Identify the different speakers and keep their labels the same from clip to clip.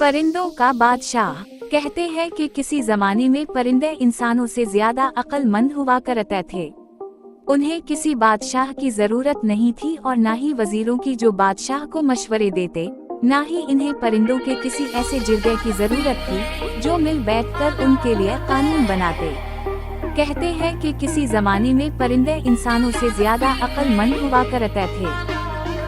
Speaker 1: परिंदों का बादशाह। कहते हैं कि किसी जमाने में परिंदे इंसानों से ज्यादा अक्लमंद हुआ करते थे। उन्हें किसी बादशाह की जरूरत नहीं थी और न ही वजीरों की जो बादशाह को मशवरे देते, न ही इन्हें परिंदों के किसी ऐसे जिरगे की जरूरत थी जो मिल बैठकर उनके लिए कानून बनाते। कहते हैं कि किसी जमाने में परिंदे इंसानों से ज्यादा अक्लमंद हुआ करते थे।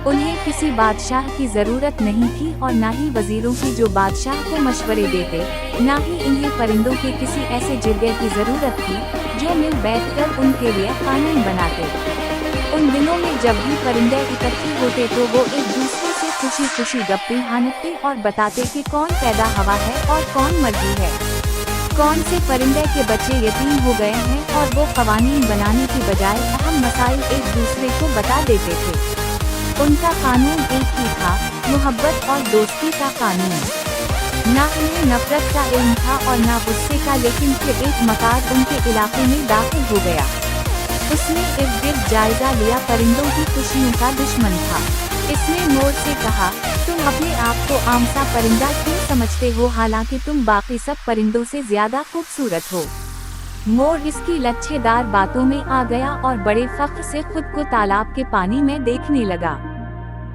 Speaker 1: उन्हें किसी बादशाह की जरूरत नहीं थी और न ही वजीरों की जो बादशाह को मशवरे देते, न ही इन्हें परिंदों के किसी ऐसे जिरगे की जरूरत थी जो मिल बैठकर उनके लिए कानून बनाते। उन दिनों में जब भी परिंदे इकट्ठे होते तो वो एक दूसरे से खुशी खुशी गप्पे हानते और बताते कि कौन पैदा हुआ है और कौन मर गई है, कौन से परिंदे के बच्चे यतीम हो गए हैं, और वो कवानीन बनाने की बजाय अहम मसाइल एक दूसरे को बता देते थे। उनका कानून एक ही था, मोहब्बत और दोस्ती का कानून। न उन्हें नफरत का इल्म था और न गुस्से का, लेकिन फिर एक मकार उनके इलाके में दाखिल हो गया। उसने इर्द गिर्द जायजा लिया, परिंदों की खुशियों का दुश्मन था। इसने मोर से कहा, तुम अपने आप को आम सा परिंदा क्यों समझते हो, हालांकि तुम बाकी सब परिंदों से ज्यादा खूबसूरत हो। मोर इसकी लच्छेदार बातों में आ गया और बड़े फख्र से खुद को तालाब के पानी में देखने लगा।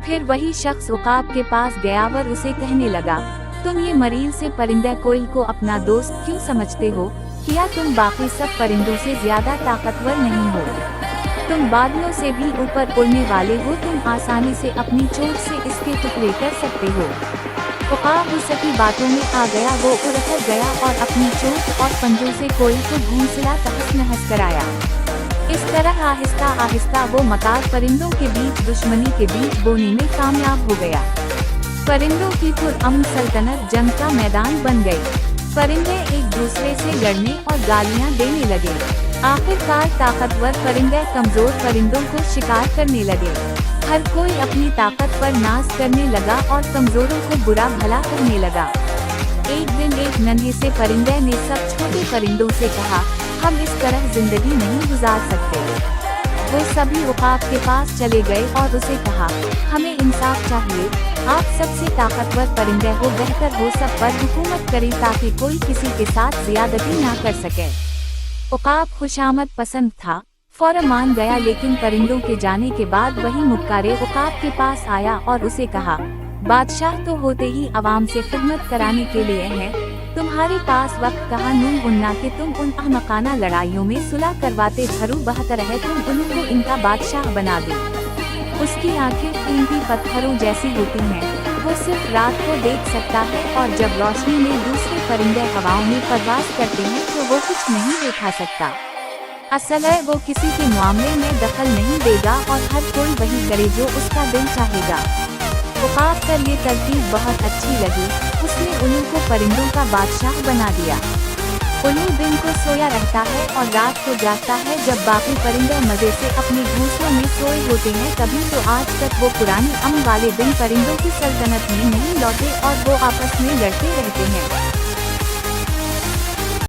Speaker 1: फिर वही शख्स उकाब के पास गया और उसे कहने लगा, तुम ये मरीज से परिंदे कोयल को अपना दोस्त क्यों समझते हो? क्या तुम बाकी सब परिंदों से ज्यादा ताकतवर नहीं हो? तुम बादलों से भी ऊपर उड़ने वाले हो, तुम आसानी से अपनी चोट से इसके टुकड़े कर सकते हो। उकाब उसकी बातों में आ गया, वो उड़कर गया और अपनी चोट और पंजों से कोयल को घूंसला तहस नहस कराया। इस तरह आहिस्ता आहिस्ता वो मकार परिंदों के बीच दुश्मनी के बीच बोने में कामयाब हो गया। परिंदों की पुरअमन सल्तनत जंग का मैदान बन गई। परिंदे एक दूसरे से लड़ने और गालियां देने लगे। आखिरकार ताकतवर परिंदे कमजोर परिंदों को शिकार करने लगे। हर कोई अपनी ताकत पर नाज करने लगा और कमजोरों को बुरा भला करने लगा। एक दिन एक नन्हे से परिंदे ने सब छोटे परिंदों से कहा, हम इस तरह जिंदगी नहीं गुजार सकते। वो सभी उकाब के पास चले गए और उसे कहा, हमें इंसाफ चाहिए। आप सबसे ताकतवर परिंदे हो, बेहतर हो सब पर हुकूमत करें ताकि कोई किसी के साथ ज्यादती ना कर सके। उकाब खुशामद पसंद था, फौरन मान गया, लेकिन परिंदों के जाने के बाद वही मुक्कारे उकाब के पास आया और उसे कहा, बादशाह तो होते ही अवाम से खिदमत कराने के लिए है, तुम्हारे पास वक्त कहाँ नून उन्ना कि तुम उन अहमकाना लड़ाइयों में सुलह करवाते धरू बहतर है तुम उनको इनका बादशाह बना दो। उसकी आंखें कीमती पत्थरों जैसी होती हैं, वो सिर्फ रात को देख सकता है और जब रोशनी में दूसरे परिंदे हवाओं में परवास करते हैं तो वो कुछ नहीं देखा सकता। असल है वो किसी के मामले में दखल नहीं देगा और हर कोई वही करे जो उसका दिल चाहेगा। उकाब पर ये तरकीब बहुत अच्छी लगी, उसने उल्लू को परिंदों का बादशाह बना दिया। उल्लू दिन को सोया रहता है और रात को जागता है। जब बाकी परिंदे मजे से अपने घोंसलों में सोए होते हैं, तभी तो आज तक वो पुराने अमन वाले दिन परिंदों की सल्तनत में नहीं लौटे और वो आपस में लड़ते रहते हैं।